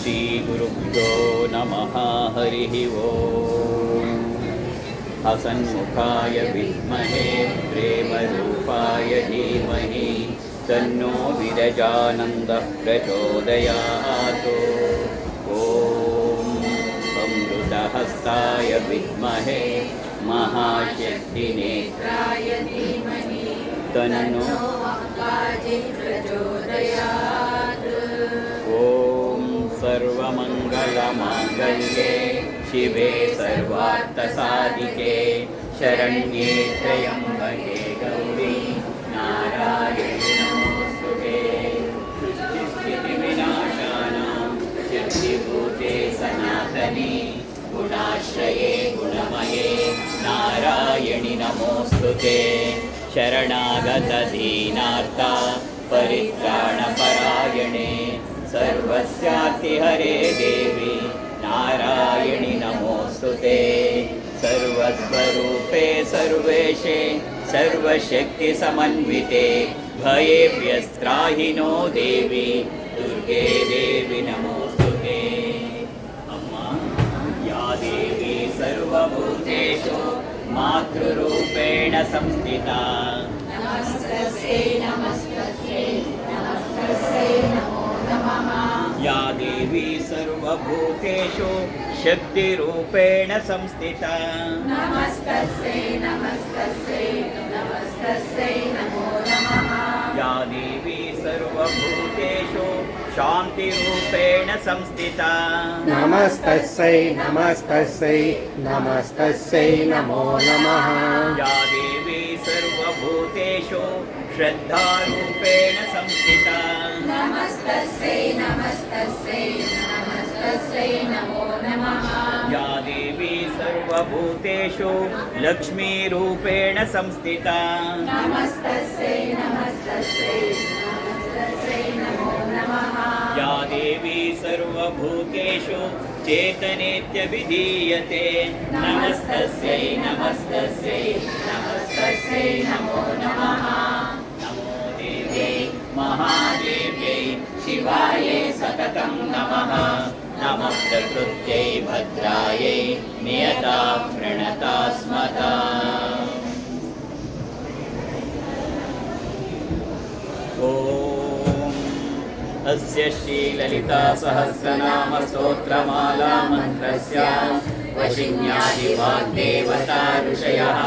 श्रीगुरुभ्यो नमः। हरिः ओम्। हसन्मुखाय विद्महे प्रेमरूपाय धीमहि तन्नो विरजानन्दः प्रचोदयात्। ॐ अमृतहस्ताय विद्महे महाशक्तिनेत्राय धीमहि तन्नो प्रचोदयात्। ॐ सर्वमङ्गलमाङ्गल्ये शिवे सर्वार्थसाधिके शरण्ये त्र्यम्बके गौरी नारायणि नमोस्तुते। सृष्टिस्थितिविनाशानां शक्तिभूते सनातनी गुणाश्रये गुणमये नारायणि नमोस्तुते। शरणागतदीनार्ता परित्राणपरायणे सर्वस्यार्तिहरे देवी नारायणि नमोस्तुते। सर्वस्वरूपे सर्वेशे सर्वशक्तिसमन्विते भयेभ्यस्त्राहि नो देवी दुर्गे देवी नमोस्तुते। अम्मा या देवी सर्वभूतेषु मातृरूपेण संस्थिता नमस्तस्यै नमस्तस्यै नमस्तस्यै नमो नमः। या देवी सर्वभूतेषु शक्तिरूपेण संस्थिता नमस्तस्यै नमस्तस्यै नमस्तस्यै नमो नमः। या देवी सर्वभूतेषु शान्तिरूपेण संस्थिता नमस्तस्यै नमस्तस्यै नमस्तस्यै नमो नमः। या देवी सर्वभूतेषु श्रद्धारूपेण संस्थिता नमस्तस्यै नमस्तस्यै नमस्तस्यै नमो नमः। या देवी सर्वभूतेषु लक्ष्मीरूपेण संस्थिता नमस्तस्यै नमस्तस्यै नमस्तस्यै नमो नमः। या देवी सर्वभूतेषु चेतनेत्यभिधीयते नमस्तस्यै नमस्तस्यै नमस्तस्यै नमो नमः। नमो देव्यै महादेव्यै शिवायै सततं नमः। नमः प्रकृत्यै भद्रायै नियता प्रणता स्मता। ॐ अस्य श्रीललिता सहस्रनाम स्तोत्रमाला मन्त्रस्य वशिन्यादिवाग्देवता ऋषयः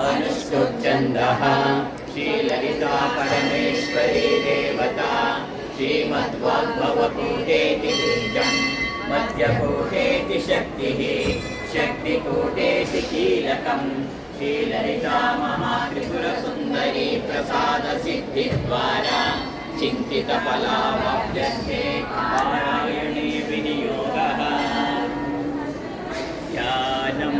अनुष्टुप् श्रीललिता परमेश्वरी देवता श्रीमद्वाग्भवकूटेति बीजं मध्यकूटेति शक्तिः शक्तिकूटेति कीलकं श्रीललिता महात्रिपुरसुन्दरी प्रसादसिद्धिद्वारा चिन्तितफलावाप्यन्ते नारायणे विनियोगः। ध्यानं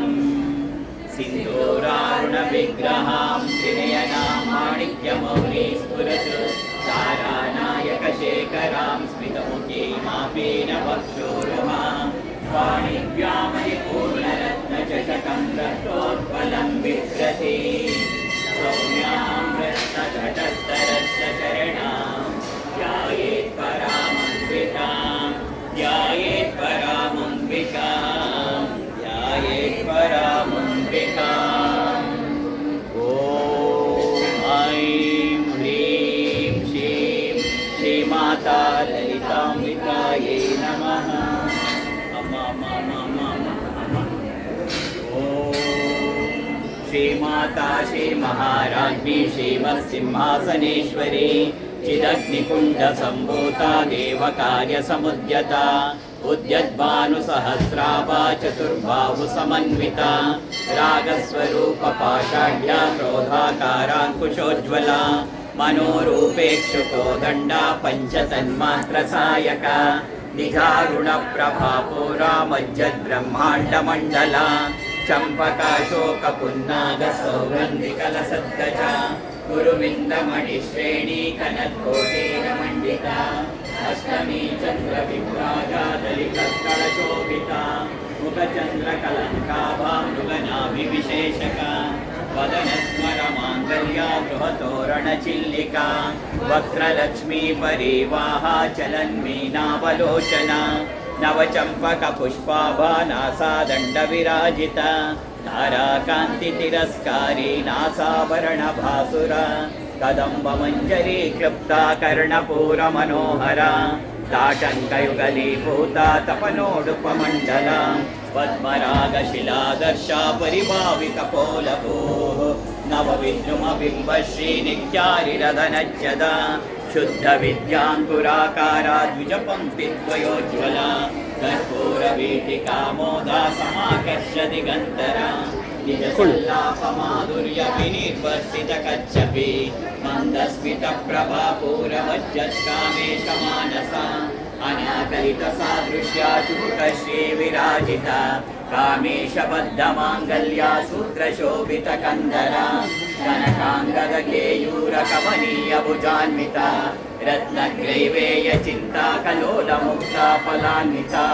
सिन्दूरारुणविग्रहां त्रिनयनां माणिक्यमौलिं स्फुरतु तारानायकशेखरां स्मितमुखीमापीनवक्षोरुहां वाणिभ्यामणिपूर्णरत्नचषकं रक्तोत्पलं बिभ्रति सौम्यां रत्नघटस्तरस्य शरणां ध्यायेत् परामन्वितां ध्यायेत् परामन्वितां ध्यायेत् परामन्विताम्। ॐ ऐं ह्रीं श्रीं श्रीमाता ललिताम्बिकायै नमः। ॐ श्रीमाता श्रीमहाराज्ञी श्रीमत्सिंहासनेश्वरी चिदग्निकुण्डसम्भूता देवकार्यसमुद्यता उद्यद्भानुसहस्राभा चतुर्बाहुसमन्विता रागस्वरूपपाषाढ्या क्रोधाकाराङ्कुशोज्ज्वला मनोरूपेक्षुकोदण्डा पञ्चतन्मात्रसायका निजारुणप्रभापूरा मज्जद्ब्रह्माण्डमण्डला चम्पकाशोकपुन्नागसौगन्धिकलसद्गजा गुरुविन्दमणिश्रेणी कनत्कोटेरमण्डिता अष्टमी चन्द्रविभ्राजा दलितस्थलशोभिता मुखचन्द्रकलङ्काभा मृगनाभिविशेषका वदनस्मरमाङ्गल्या गृहतोरणचिल्लिका वक्त्रलक्ष्मी परिवाहा चलन्मीनावलोचना नवचम्पकपुष्पाभा नासादण्डविराजिता ताराकान्तितिरस्कारी नासाभरणभासुरा कदम्बमञ्जरी क्लृप्ता कर्णपूरमनोहरा ताटङ्कयुगलीभूता तपनोडुपमण्डला पद्मरागशिलादर्शा परिभावितपोलभूः नवविद्रुमबिम्बश्रीनित्यारिरधनज्जदा शुद्धविद्याङ्कुराकारा द्विजपङ्क्तिद्वयोज्ज्वला कर्पूरवीटिका मोदा समाकर्ष्य दिगन्तरा निजसल्लापमाधुर्यविनिर्वर्षितकच्छपि मन्दस्मितप्रभा पूरवज्जत्कामेशमानसा अनाकलितसादृश्या चूटश्रीविराजिता कामेशबद्धमाङ्गल्या सूत्रशोभितकन्दरा कनकाङ्गदकेयूरकमनीयभुजान्विता रत्नग्रैवेयचिन्ता कलोलमुक्ता फलान्विता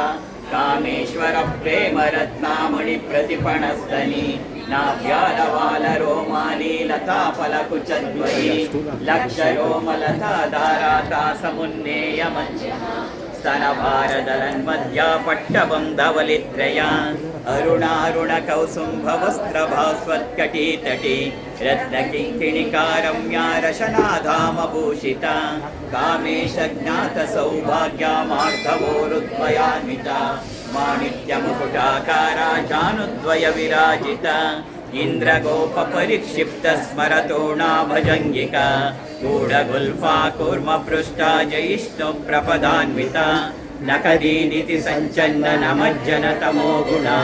कामेश्वर प्रेमरत्नामणि प्रतिपणस्तनि नाभ्यालवालरोमाली लताफलकुचद्वयी लक्षरोमलता दाराता समुन्नेयमञ्जः स्तनभारदलन्मध्या पट्टबन्धवलित्रया अरुणारुणकौसुम्भवस्त्रभास्वत्कटीतटी रत्नकिङ्किणिकारम्या रशनाधामभूषिता कामेशज्ञातसौभाग्यामार्धवोरुद्वयान्विता माणिक्यमुकुटाकारा जानुद्वयविराजिता इन्द्रगोपपरिक्षिप्तस्मरतोणाभजङ्गिका गूढगुल्फा कूर्मपृष्ठा जयिष्णुप्रपदान्विता नखदीदिति सञ्चन्दनमज्जनतमो गुणा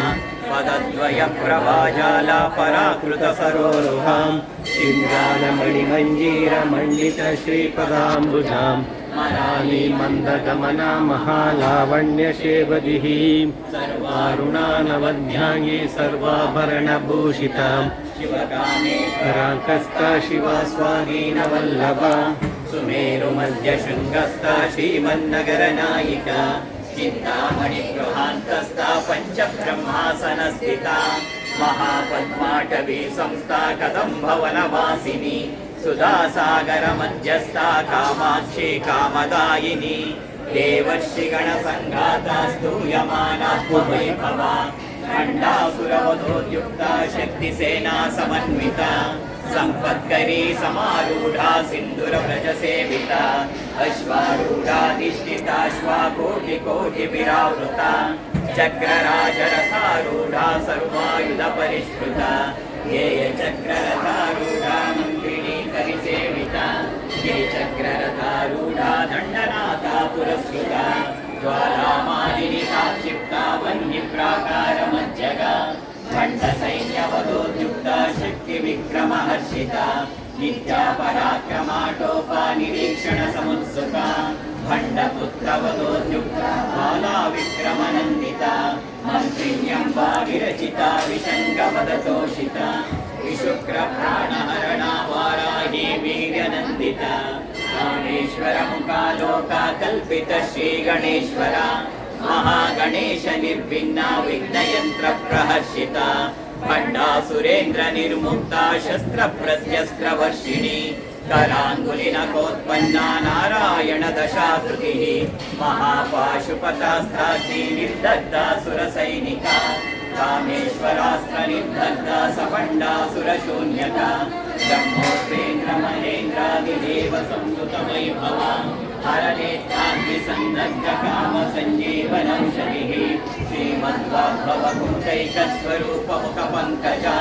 पदद्वयप्रभाजाला पराकृतसरोरुहां शिङ्गानमणिमञ्जीरमण्डितश्रीपदाम्बुजां मराली मन्दगमना महालावण्यशेवदिः सर्वारुणानवध्याङ्गी सर्वाभरणभूषितां शिवकामेश्वराङ्कस्था शिवा स्वाधीनवल्लभा सुमेरुमध्यशृङ्गस्था श्रीमन्नगरनायिका चिन्तामणिगृहान्तस्था पञ्चब्रह्मासनस्थिता महापद्माटवी संस्था कदम्भवनवासिनी सुधासागरमध्यस्था कामाक्षी कामदायिनी देवर्षिगणसङ्घाता स्तूयमाना वैभवा खण्डासुरवधोद्युक्ता शक्तिसेना समन्विता सम्पत्करी समारूढा सिन्दूरव्रजसेविता अश्वारूढाधिष्ठिताश्वा कोटिकोटिविरावृता चक्रराजरथारूढा सर्वायुधपरिष्कृता ध्येयचक्ररथारूढा मन्त्रिणी परिसेविता ये चक्ररथारूढा दण्डनाथा पुरस्कृता ज्वालामालिनी क्षिप्ता वह्निप्राकारमज्जगा खण्डसैन्यवधोद्युक्ता शक्तिविक्रमहर्षिता नित्या पराक्रमाटोपा निरीक्षणसमुत्सुका भण्डपुत्रवधोद्युक्ता बाला विक्रमनन्दिता मन्त्रिण्यम्बा विरचिता विशङ्गवदतोषिता विशुक्रप्राणहरणा वाराही वीर्यनन्दिता रामेश्वरमुखा लोका कल्पिता श्रीगणेश्वरा महागणेश निर्भिन्ना विघ्नयन्त्रप्रहर्षिता भण्डासुरेन्द्र निर्मुक्ता शस्त्रप्रत्यस्त्रवर्षिणी कराङ्गुलिनकोत्पन्ना नारायण दशाकृतिः महापाशुपतास्त्राग्नि निर्दग्धा सुरसैनिका कामेश्वरास्त्र निर्दग्धा सपण्डासुरशून्यका ब्रह्मोत्रेन्द्र महेन्द्रादिदेव संस्तुतवैभवा हरनेत्राग्निसन्नग्ध कामसञ्जीवनौषधिः श्रीमद्वाग्भवकूटैकस्वरूपमुखपङ्कजा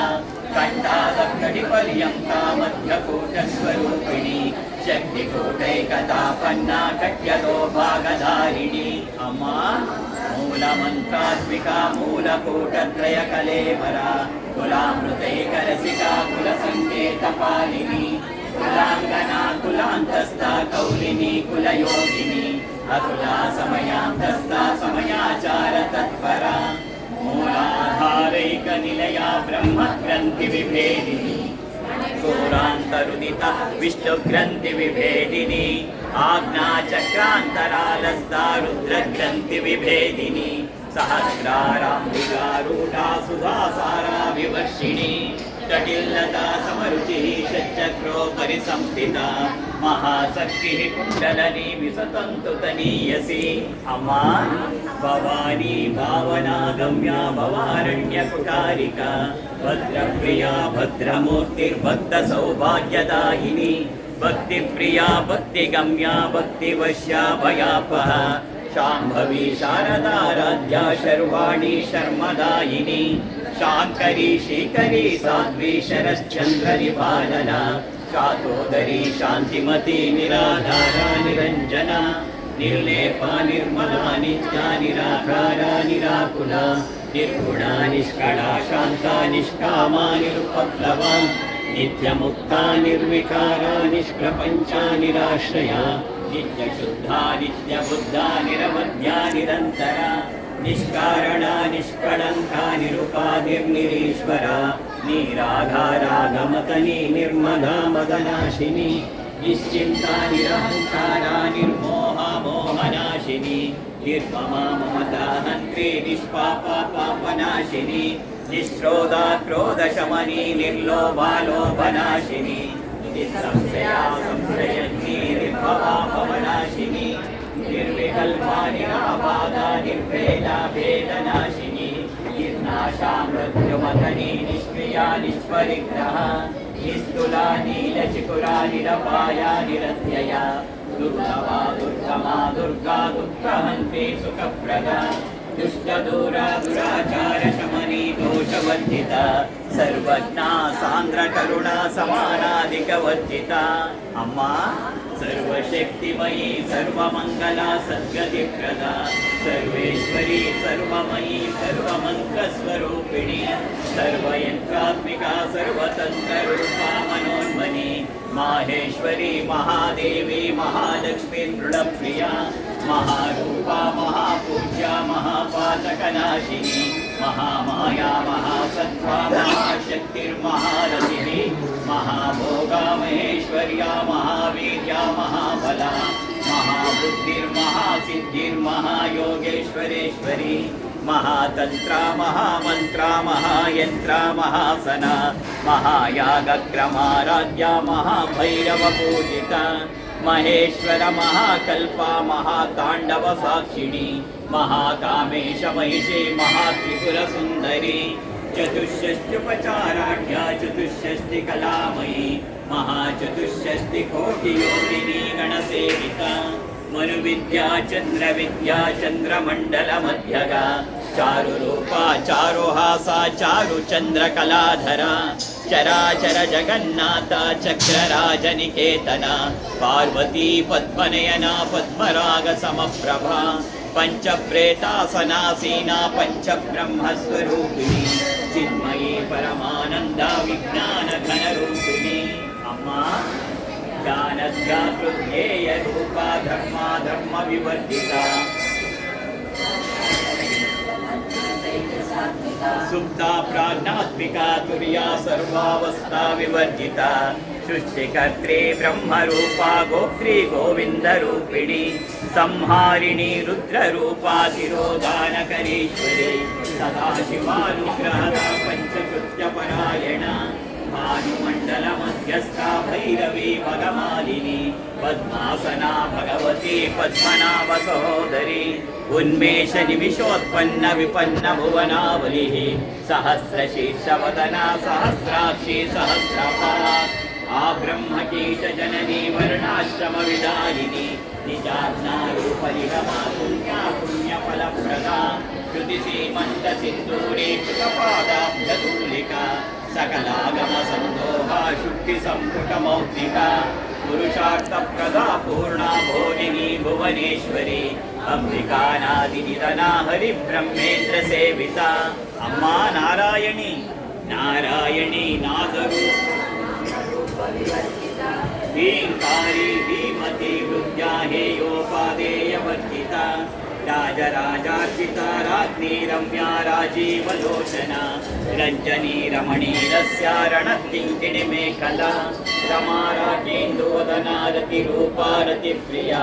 कण्ठादकटिपर्यन्ता मध्यकूटस्वरूपिणी शक्तिकूटैकतापन्ना कट्यतो भागधारिणी अम्मा मूलमन्त्रात्मिका मूलकूटत्रयकलेवरा कुलामृतैकरसिका कुलसङ्केतपालिनी कुलाङ्गना कुलान्तस्था कौलिनी कुलयोगिनी अकुला समयान्तस्था समयाचार तत्परा मूलाधारैकनिलया ब्रह्मग्रन्थिविभेदिनी सूरान्तरुदिता विष्णुग्रन्थिविभेदिनी आज्ञाचक्रान्तरालस्था रुद्रग्रन्थिविभेदिनी सहस्राराम्बिकारूढा सुधासारा विवर्षिणी जटिलता समरुचिः षट्चक्रोपरि संस्थिता महाशक्तिः कुण्डलनी विसतन्तुतनीयसी अम्मा भवानी भावना गम्या भवारण्यकुटारिका भद्रप्रिया भद्रमूर्तिर्भक्तसौभाग्यदायिनी भक्तिप्रिया भक्तिगम्या भक्तिवश्या भयापः शाम्भवी शारदाराध्या शर्वाणी शर्मदायिनी शाङ्करी श्रीकरी साध्वी शरश्चन्द्रनिपालना शातोदरी शान्तिमती निराधारा निरञ्जना निर्लेपा निर्मला नित्या निराकारा निराकुला निर्गुणा निष्कला शान्ता निष्कामा निरुपप्लवा नित्यमुक्ता निर्विकारा निष्प्रपञ्चा निराश्रया नित्यशुद्धा नित्यबुद्धा निरवध्या निरन्तरा निष्कारणा निष्कळङ्का निरुपाधिर्निरीश्वरा निराधारा गमतनी निर्मला मदनाशिनी निश्चिन्ता निरहङ्कारा निर्मोहा मोहनाशिनी निर्ममा ममता हन्त्री निष्पापा पापनाशिनी निःश्रोधा क्रोधशमनी निर्लोभा लोभनाशिनी निःसंशया संशयज्ञी निर्भवा भवनाशिनी निर्विकल्पा निराबाधा निर्भेदा भेदनाशिनी निर्नाशा मृत्युमथनी निष्क्रिया निष्परिग्रहा निस्तुला नीलचिकुरा निरपाया निरत्यया दुर्लभा दुर्गमा दुर्गा दुःखहन्त्री सुखप्रदा दुष्टदूरा दुराचारशमनी दोषवर्जिता सर्वज्ञा सान्द्रकरुणा समानाधिकवर्जिता अम्मा सर्वशक्तिमयी सर्वमङ्गला सद्गतिप्रदा सर्वेश्वरी सर्वमयी सर्वमन्त्रस्वरूपिणी सर्वयन्त्रात्मिका सर्वतन्त्ररूपा मनोन्मनी माहेश्वरी महादेवी महालक्ष्मी दृढप्रिया महारूपा महापूज्या महापातकनाशिनी महामाया महासत्त्वा महाशक्तिर्महारथिः महाभोगा महेश्वर्या महावीर्या महाबला महाबुद्धिर्महासिद्धिर्महायोगेश्वरेश्वरी महातन्त्रा महामन्त्रा महायन्त्रा महासना महायागक्रमाराध्या महाभैरवपूजिता महेश्वर महाकल्पा महाताण्डव साक्षिणी महाकामेश महिषी महात्रिपुरसुन्दरी चतुष्षष्ट्युपचाराढ्या चतुष्षष्टिकलामयी महाचतुष्षष्टिकोटियोगिनी गणसेविता मनुविद्या चन्द्रविद्या चन्द्रमण्डलमध्यगा चारुरूपा चारुहासा चारुचन्द्रकलाधरा चराचर जगन्नाथा चक्रराजनिकेतना पार्वती पद्मनयना पद्मरागसमप्रभा पञ्चप्रेतासनासीना पञ्चब्रह्मस्वरूपिणी चिन्मयी परमानन्दा विज्ञानघनरूपिणी अम्मा ज्ञानध्यातृध्येयरूपा धर्मा धर्मविवर्जिता सुप्ता प्राज्ञात्मिका तुर्या सर्वावस्था विवर्जिता सृष्टिकर्त्री ब्रह्मरूपा गोत्री गोविन्दरूपिणी संहारिणी रुद्ररूपा तिरोधानकरीश्वरी सदाशिवानुग्रहदा पञ्चकृत्यपरायणा भानुमण्डलमध्यस्था भैरवी भगमालिनी पद्मासना भगवती पद्मनाभ सहोदरी उन्मेष निमिषोत्पन्न विपन्न भुवनावलिः सहस्रशीर्षवदना सहस्राक्षी सहस्रपात् आब्रह्मकीट जननी वर्णाश्रमविदायिनी निजाज्ञारूपरिगमा पुण्या पुण्यफलप्रदा श्रुतिसीमन्तसिन्दूरे कृतपादाब्जतूलिका सकलागमसन्दोहा शुद्धिसम्पुटमौक्तिका पुरुषार्थप्रदा पूर्णा भोगिनी भुवनेश्वरी अंबिकानादिनिधना हरिब्रह्मेन्द्र सेविता अम्मा नारायणी नारायणी नादरू हींकारी धीमती विद्या हेयोपादेयवर्जिता राजराजार्चिता राज्ञी रम्या राजीवलोचना रञ्जनी रमणीरस्या रणकिङ्किणिमेखला रमा राजेन्दुवदना रतिरूपा रतिप्रिया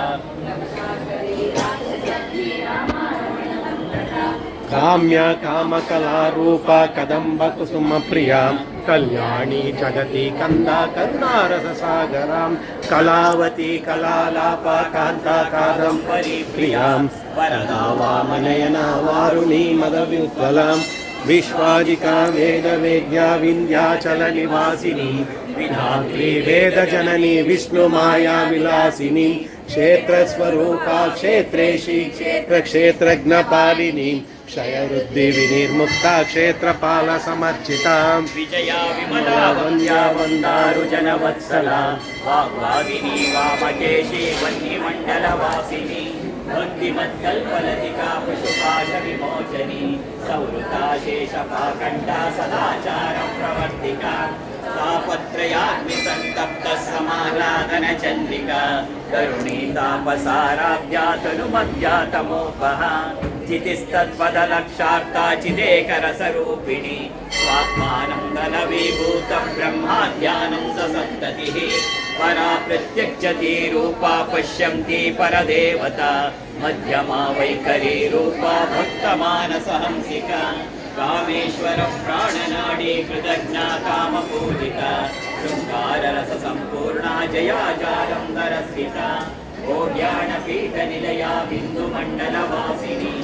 काम्या कामकला रूपा कदम्ब कुसुम प्रिया कल्याणी जगति कंदा करुणारससागरां कलावती कलालापा कांता कादम्बरी प्रियां वरदा वामनयना वारुणी मदव्युत्पलां विश्वादिका वेदवेद्या विन्ध्याचलनिवासिनी विधात्री वेदजननी विष्णुमाया विलासिनी क्षेत्रस्वरूपा क्षेत्रेशी क्षेत्रक्षेत्रज्ञपालिनी क्षयवृद्धि विनिर्मुक्ता क्षेत्रपाल समर्चिता विजया विमला वन्द्या वन्दारु जनवत्सला वाग्वादिनी वामकेशी वह्निमण्डलवासिनी भक्तिमत्कल्पलतिका पशुपाश विमोचनी सौहृदा शेषपाखण्डा सदाचारं प्रवर्तिका तापत्रयाग्निसन्तप्तः समालादनचन्द्रिका करुणी तापसाराध्या तनुमध्या तमोपः चितिस्तत्पदलक्षार्था चिदेकरसरूपिणी स्वात्मानं दलवीभूतं ब्रह्माद्यानन्दसन्ततिः परा प्रत्यक्षती रूपा पश्यन्ती परदेवता मध्यमा वैखरी रूपा भक्तमानसहंसिका कामेश्वर प्राणनाडी कृतज्ञा कामपूजिता शृङ्गाररससम्पूर्णा जया जालन्धरस्थिता ज्ञानपीठनिलया बिन्दुमण्डलवासिनी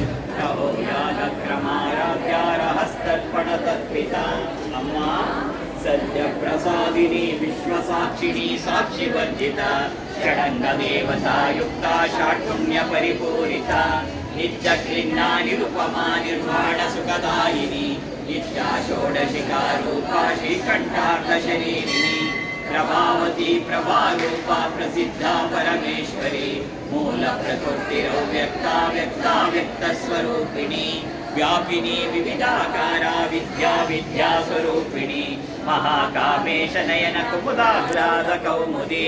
क्रमाराध्या रहस्तर्पणतत्पिता अम्मा सद्यप्रसादिनी विश्वसाक्षिणी साक्षिवर्जिता षडङ्गदेवता युक्ता षाट्पुण्यपरिपूरिता नित्यक्लिन्ना निरुपमा निर्वाणसुखदायिनी नित्या षोडशिका रूपा श्रीकण्ठार्धशरीरिणी प्रभावती प्रभारूपा प्रसिद्धा परमेश्वरी मूलप्रकृतिरव्यक्ता व्यक्ता व्यक्तस्वरूपिणी व्यापिनी विविधाकारा विद्या विद्यास्वरूपिणी महाकामेश नयन कुमुदाह्लाद कौमुदी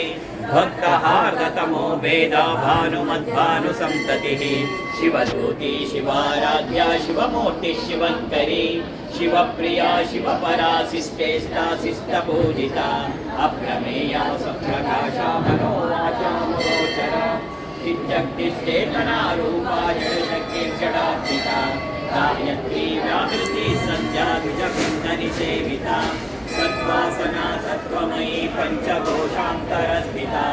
भक्तहार्दतमो भेदा भानुमद्भानुसन्ततिः शिवदूती शिवाराध्या शिवमूर्ति शिवङ्करी शिवप्रिया शिवपरा शिष्टेष्टा शिष्टपूजिता अप्रमेया सप्रकाशा मनोवाचा मनोचरा चित्तक्तिश्चेतना रूपा जडशक्तिर्जडार्पिता गायत्री व्याहृति सन्ध्या द्विजपिण्डनिसेविता सद्वासना सत्त्वमयी पञ्चकोशान्तरस्थिता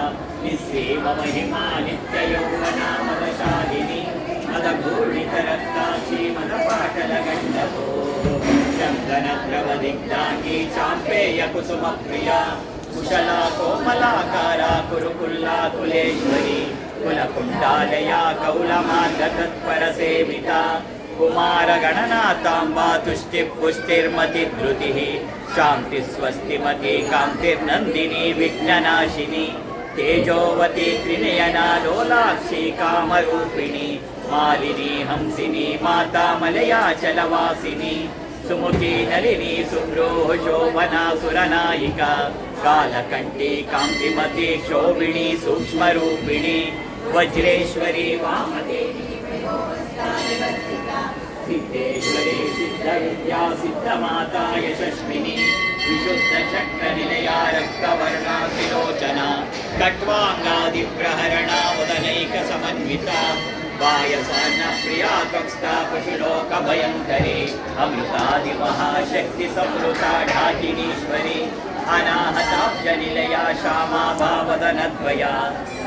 निःसीम महिमा नित्ययौवना मदशालिनी मदपूर्णितरक्ताक्षी मदपाटलगण्डको चन्दनद्रवदिग्धाङ्गी चाम्पेयकुसुमप्रिया कुशला कोमलाकारा कुरुकुल्लाकुलेश्वरी कुलकुण्डालया कौलमार्गतत्परसेविता कुमारगणनाथाम्बा तुष्टिपुष्टिर्मतिधृतिः शान्तिस्वस्तिमती कान्तिर्नन्दिनी विघ्ननाशिनी तेजोवती त्रिनयना लोलाक्षी कामरूपिणी मालिनी हंसिनी माता मलयाचलवासिनी सुमुखी नलिनी सुभ्रोः शोभना सुरनायिका कालकण्ठी कान्तिमती शोभिनी सूक्ष्मरूपिणी वज्रेश्वरी वामदेवी सिद्धेश्वरी सिद्धविद्या सिद्धमाता यशस्विनी विशुद्धचक्रनिलया रक्तवर्णा त्रिलोचना कट्वाङ्गादिप्रहरणा उदनैकसमन्विता वायसान्नप्रिया त्वक्स्था पशुलोकभयङ्करी अमृतादिमहाशक्तिसंवृता ढाकिनीश्वरी अनाहताब्जनिलया श्यामा भावदनद्वया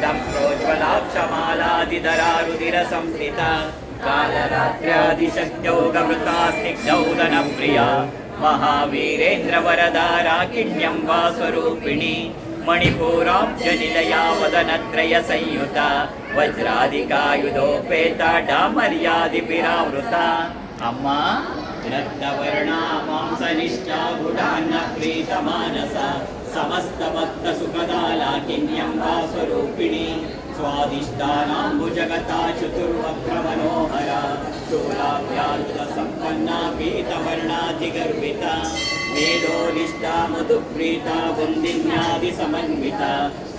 दम्प्रोज्ज्वलाक्षमालादिधरारुधिरसंस्थिता कालरात्र्यादिशक्त्यौगमृता स्निग्धौदनप्रिया महावीरेन्द्रवरदा राकिण्यम्बा स्वरूपिणी मणिपूराब्जनिलया वदनत्रयसंयुता वज्रादिकायुधोपेता डामर्यादिभिरावृता अम्मा रक्तवर्णा मांसनिष्ठा गुडान्नप्रीतमानसा समस्तभक्तसुखदा लाकिन्यम्बा स्वरूपिणी स्वादिष्टानाम्बुजगता चतुर्वक्त्रमनोहरा शूलाभ्यायुधसम्पन्ना पीतवर्णाधिगर्विता मेदोनिष्ठा मधुप्रीता वन्दिन्यादिसमन्विता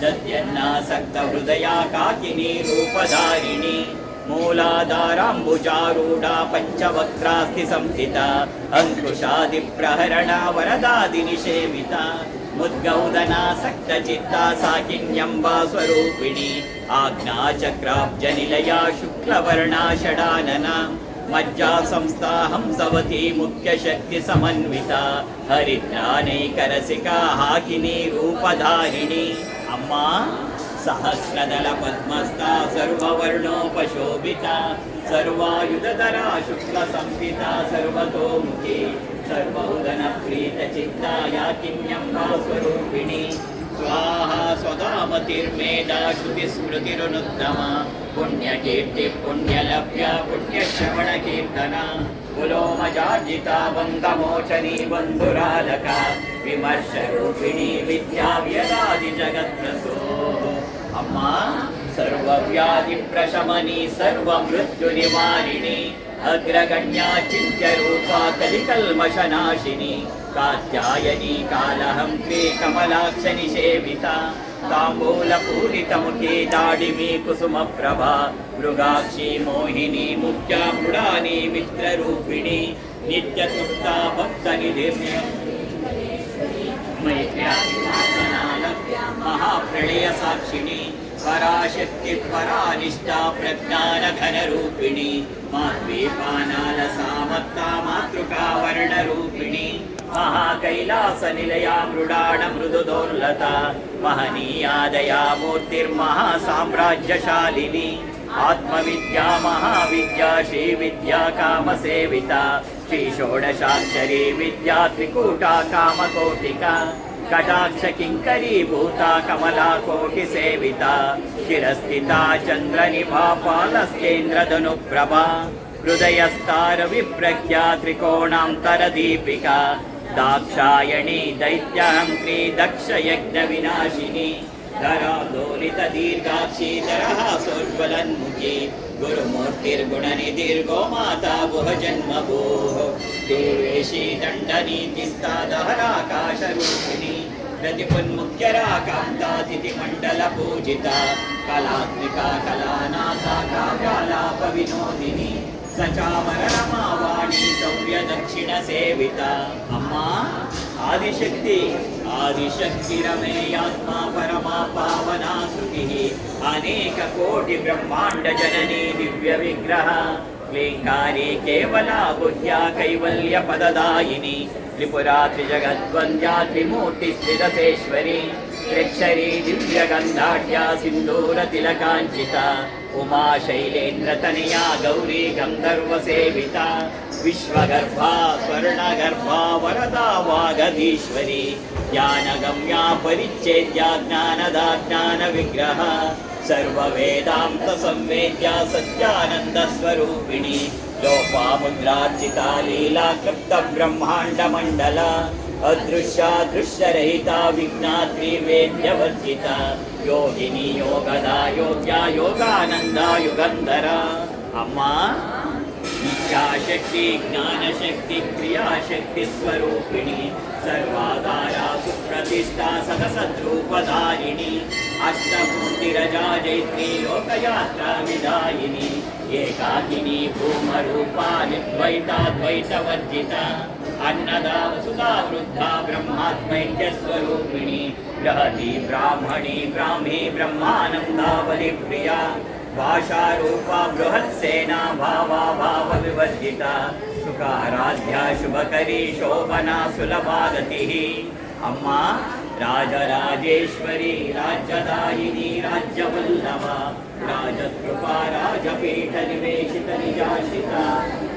दद्यन्नासक्तहृदया काकिनी रूपधारिणी मूलाधाराम्बुजारूढा पञ्चवक्त्रास्ति संस्थिता अङ्कुशादिप्रहरणा वरदादिनिषेविता मुद्गौदनासक्तचित्ता साकिन्यम्बा स्वरूपिणी आज्ञाचक्राब्जनिलया शुक्लवर्णा षडानना मज्जा संस्था हंसवती मुख्यशक्ति समन्विता हरिद्रानैकरसिका हाकिनी रूपधारिणी अम्मा सहस्रदल पद्मस्था सर्ववर्णोपशोभिता सर्वायुधधरा शुक्लसंहिता सर्वतोमुखी सर्वोदन प्रीतचित्ता याकिन्यम्बा स्वरूपिणी स्वाहा स्वदामतिर्मेधा श्रुतिस्मृतिरुनुत्तमा पुण्यकीर्ति पुण्यलभ्या पुण्यश्रवणकीर्तना कुलोमजार्जिता बन्धमोचनी बन्धुरालका विमर्शरूपिणी विद्या व्यदादिजगत्प्रसो अम्मा सर्वव्याधिप्रशमनी सर्वमृत्युनिवारिणी अग्रगण्या चिन्त्यरूपा कलिकल्मषनाशिनी कात्यायनी कालहंत्री कमलाक्षनिषेविता ताम्बूलपूरितमुखी दाडिमी कुसुमप्रभा मृगाक्षी मोहिनी मुख्या मृडानी मित्ररूपिणी नित्यतुप्ता भक्तनिधिर्म्य महाप्रलयसाक्षिणी पराशक्ति परानिष्ठा प्रज्ञानघनरूपिणी माद्वीपानालसामत्ता मातृका वर्णरूपिणी महाकैलासनिलया मृडाण मृदुदोल्लता महनीया दया मूर्तिर्महासाम्राज्यशालिनी आत्मविद्या महाविद्या श्रीविद्या कामसेविता श्रीषोडशाक्षरी विद्या त्रिकूटा कामकोटिका कटाक्ष किंकरी भूता कमला कोटि सेविता शिरस्थिता चंद्रनिभा पालस्तेन्द्रधनुप्रभा हृदयस्तार विप्रज्ञा त्रिकोणांतर दीपिका दाक्षायणी दैत्यहंत्री दक्ष यज्ञ विनाशिनी धरादोलित दीर्घाक्षी दरहासोज्वलन्मुखी गुरुमूर्तिर्गुणनिधिर्गोमाता गुहजन्मभूः देवेशी दण्डनीतिस्था दहराकाशरूपिणी प्रतिपुन्मुख्यराकान्तातिथिमण्डलपूजिता कलात्मिका कलानाथा काव्यालापविनोदिनी सचामरणमावाणी सौर्यदक्षिणसेविता अम्मा आदिशक्ति आदिशक्तिरमेयात्मा परमा पावना श्रुतिः अनेककोटि ब्रह्माण्ड जननी दिव्य विग्रह क्लीङ्कारी केवला बुद्ध्या कैवल्य पददायिनी त्रिपुरा त्रिजगद्वन्द्या त्रिमूर्तिस्थिरसेश्वरी त्र्यक्षरी दिव्यगन्धाढ्या सिन्दूरतिलकाञ्चिता उमा शैलेन्द्रतनया गौरी गन्धर्वसेविता विश्वगर्भा स्वर्णगर्भा वरदा वागधीश्वरी ज्ञानगम्या परिच्छेद्या ज्ञानदा ज्ञानविग्रह सर्ववेदान्तसंवेद्या सत्यानन्दस्वरूपिणी लोपामुद्रार्चिता लीला क्लृप्तब्रह्माण्डमण्डला अदृश्या दृश्यरहिता विज्ञात्री वेद्यवर्जिता योगिनी योगदा योग्या योगानन्दा युगन्धरा अम्मा इच्छाशक्ति ज्ञानशक्ति क्रियाशक्ति स्वरूपिणी सर्वाधारा सुप्रतिष्ठा सदसद्रूपधारिणी अष्टमूर्तिरजा जैत्री लोकयात्रा विदायिनी एकाकिनी भूमरूपा निर्द्वैताद्वैतवर्जिता अन्नदा वसुधा वृद्धा ब्रह्मात्मैक्यस्वरूपिणी बृहती ब्राह्मणी ब्राह्मी ब्रह्मानन्दा बलिप्रिया भाषारूपा बृहत्सेना भावा भावविवर्जिता सुखाराध्या शुभकरी शोभना सुलभागतिः अम्मा राजराजेश्वरी राज्यदायिनी राज्यवल्लभा राजकृपा राजपीठनिवेशित निजाशिता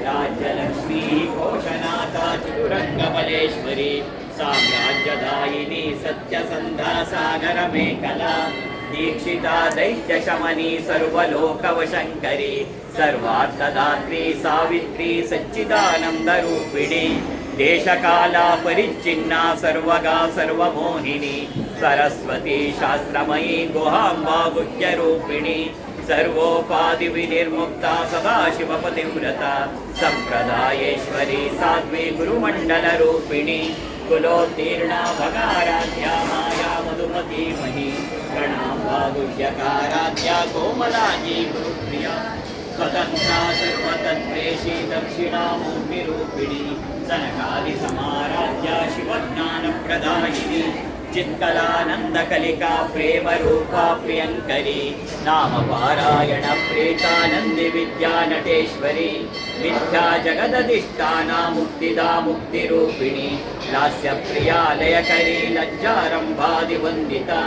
राज्यलक्ष्मी कोशनाथा चतुरङ्गबलेश्वरी साम्राज्यदायिनी सत्यसन्धा सागरमेखला दीक्षिता दैत्यशमनी सर्वलोकवशङ्करी सर्वार्थदात्री सावित्री सच्चिदानन्दरूपिणी देशकाला परिच्छिन्ना सर्वगा सर्वमोहिनी सरस्वती शास्त्रमयी गुहाम्बा गुह्यरूपिणी सर्वोपाधिविनिर्मुक्ता सदाशिवपतिव्रता सम्प्रदायेश्वरी साध्वी गुरुमण्डलरूपिणी कुलोत्तीर्णा भगाराध्या माया मधुमतीमही प्रणाम्बा गुह्यकाराध्या कोमलाजी गुरुप्रिया स्वतन्त्रा सर्वतन्त्रेशी दक्षिणामूर्तिरूपिणी सनकादिसमाराध्या शिवज्ञानप्रदायिनी चित्कलानन्दकलिका प्रेमरूपा प्रियङ्करी नाम पारायण प्रेतानन्दि विद्या नटेश्वरी मिथ्या जगदधिष्ठाना मुक्तिदा मुक्तिरूपिणी लास्यप्रियालयकरी लज्जारम्भादिवन्दिता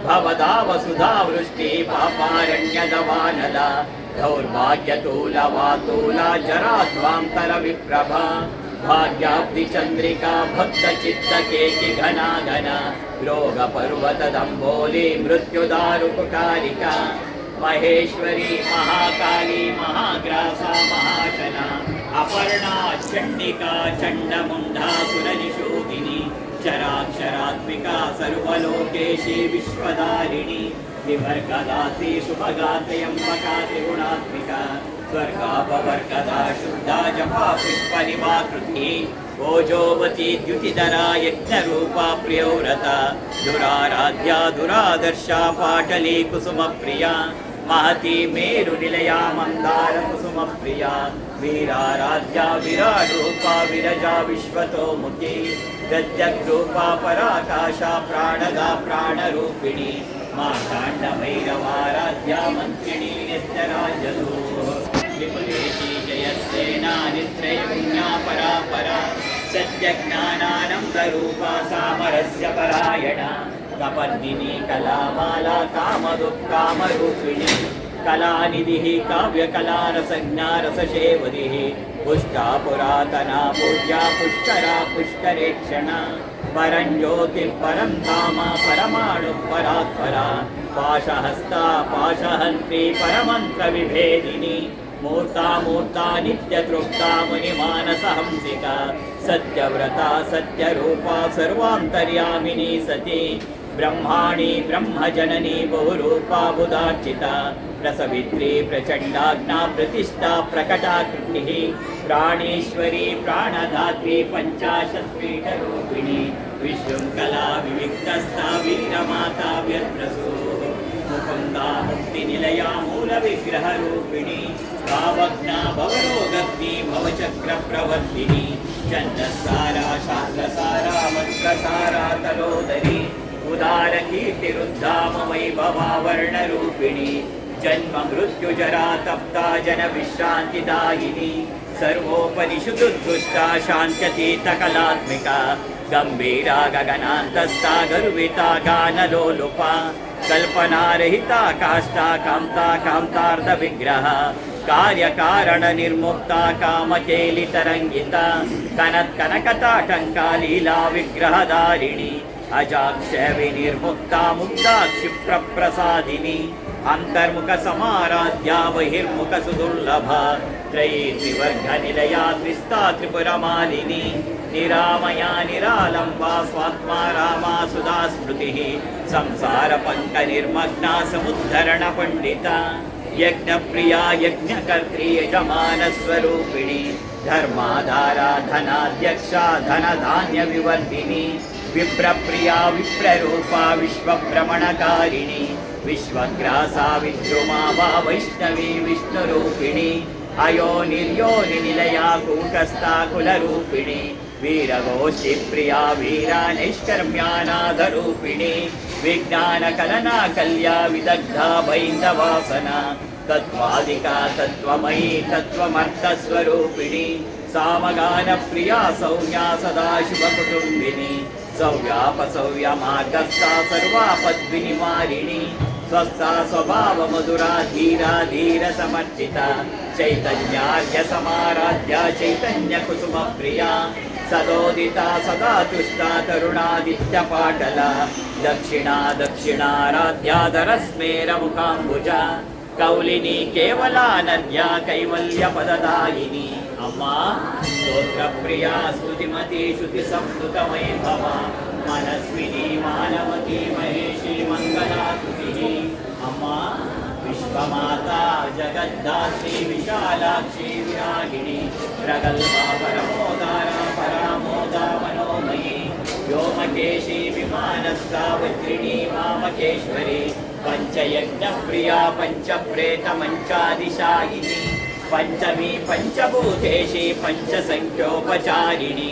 भवदा वसुधा वृष्टि पापारण्यदवानला दौर्भाग्यतूलवातूला जराध्वान्तरविप्रभा भाग्याब्धिचन्द्रिका भक्तचित्तकेकि घना घना रोगपर्वतदम्बोली मृत्युदारुकुटारिका महेश्वरी महाकाली महाग्रासा महाशना अपर्णा चण्डिका चण्डमुण्डा सुरनिशोधिनी चराक्षरात्मिका सर्वलोकेशी विश्वदारिणी विवर्गदात्री शुभगात्रयम्बका त्रिगुणात्मिका स्वर्गापवर्गदा शुद्धा जपा पुष्पनिवाकृति ओजोवती द्युतिधरा यज्ञरूपा प्रियव्रता दुराराध्या दुरादर्शा पाटली कुसुमप्रिया महती मेरुनिलया मन्दारकुसुमप्रिया वीराराध्या विराडरूपा विरजा विश्वतोमुखी गद्यग्रूपा पराकाशा प्राणदा प्राणरूपिणी मार्ताण्डभैरवाराध्या मन्त्रिणी नित्यराजदो विपुलेशी जयसेना नित्रयपुण्या परापरा सत्यज्ञानानन्दरूपा सामरस्य परायणा कपर्दिनी कलामाला कामदुःकामरूपिणी कलानिधिः काव्यकलारसज्ञा रससेवधिः पुष्टा पुरातना पूज्या पुष्करा पुष्करेक्षणा परं ज्योतिः परं धाम परमाणुः परात्परा पाशहस्ता पाशहन्त्री परमन्त्रविभेदिनी मूर्ता मूर्ता नित्यतृप्ता मुनिमानसहंसिका सत्यव्रता सत्यरूपा सर्वान्तर्यामिनी सती ब्रह्माणी ब्रह्मजननी बहुरूपा बुधार्चिता रसवित्री प्रचण्डाग्ना प्रतिष्ठा प्रकटाकृतिः प्राणेश्वरी प्राणदात्री पञ्चाशत्पीठरूपिणी विशृङ्खला विविक्तस्था वीरमाता व्यत्रसु मुकुन्दा मुक्तिनिलया मूलविग्रहरूपिणी भावज्ञा भवरोगग्नि भवचक्रप्रवर्तिनी छन्दस्सारा शास्त्रसारा मन्त्रसारा तलोदरी उदारकीर्तिरुद्धाम वैभवावर्णरूपिणी जन्म मृत्युजरा तप्ता जनविश्रान्तिदायिनी सर्वोपनिषदुद्दुष्टा शान्त्यतीतकलात्मिका गम्भीरा गगनान्तस्था गर्विता गानलोलुपा कल्पनारहिता काष्ठा कान्ता कान्तार्धविग्रह कार्यकारणनिर्मुक्ता कामकेलितरङ्गिता कनत्कनकताटङ्का लीला विग्रहधारिणी अजाक्ष विनिर्मुक्ता मुक्ता क्षिप्रप्रसादिनी अंतर्मुख समाराध्या बहिर्मुख सुदुर्लभा त्रयी त्रिवर्गनिलया त्रिस्ता त्रिपुरमालिनी निरामया निरालम्बा स्वात्मा रामा सुधा स्मृतिः संसारपङ्कनिर्मग्ना समुद्धरणपण्डिता यज्ञप्रिया यज्ञकर्त्री यजमानस्वरूपिणी धर्माधारा धनाध्यक्षा धनधान्यविवर्धिनी विप्रप्रिया विप्ररूपा विश्वभ्रमणकारिणी विश्वग्रासा विद्रुमा वा वैष्णवी विष्णुरूपिणी अयोनिर्योनिनिलया कूटस्था कुलरूपिणी वीरगोष्ठिप्रिया वीरा नैष्कर्म्यानादरूपिणी विज्ञानकलना कल्या विदग्धा बैन्दवासना तत्त्वादिका तत्त्वमयी तत्त्वमर्थस्वरूपिणी सामगानप्रिया सौम्या सदाशिवकुटुम्बिनी सौव्यापसौव्यमार्गस्था सर्वापद्विनिवारिणी स्वस्था स्वभावमधुरा धीरा धीरसमर्चिता चैतन्यार्घ्यसमाराध्या चैतन्यकुसुमप्रिया सदोदिता सदा तुष्टा तरुणादित्यपाटला दक्षिणा दक्षिणाराध्याधरस्मेरमुखाम्बुजा कौलिनी केवलानद्या कैवल्यपददायिनी अम्मा स्तोत्रप्रिया स्तुतिमती श्रुतिसंस्कृतवैभव मनस्विनी मानवती महेशी मङ्गलाकृतिः अम्मा विश्वमाता जगद्धात्री विशालाक्षी विरागिणी प्रगल्भा परमोदारा परामोदा मनोमयी व्योमकेशी विमानस्था वज्रिणी वामकेश्वरी पञ्चयज्ञप्रिया पञ्चप्रेतमञ्चादिशायिनी पञ्चमी पञ्चभूतेशी पञ्चसङ्ख्योपचारिणी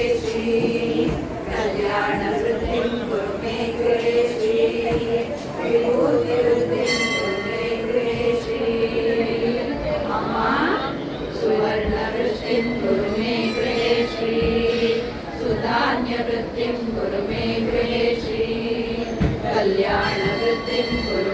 कुरु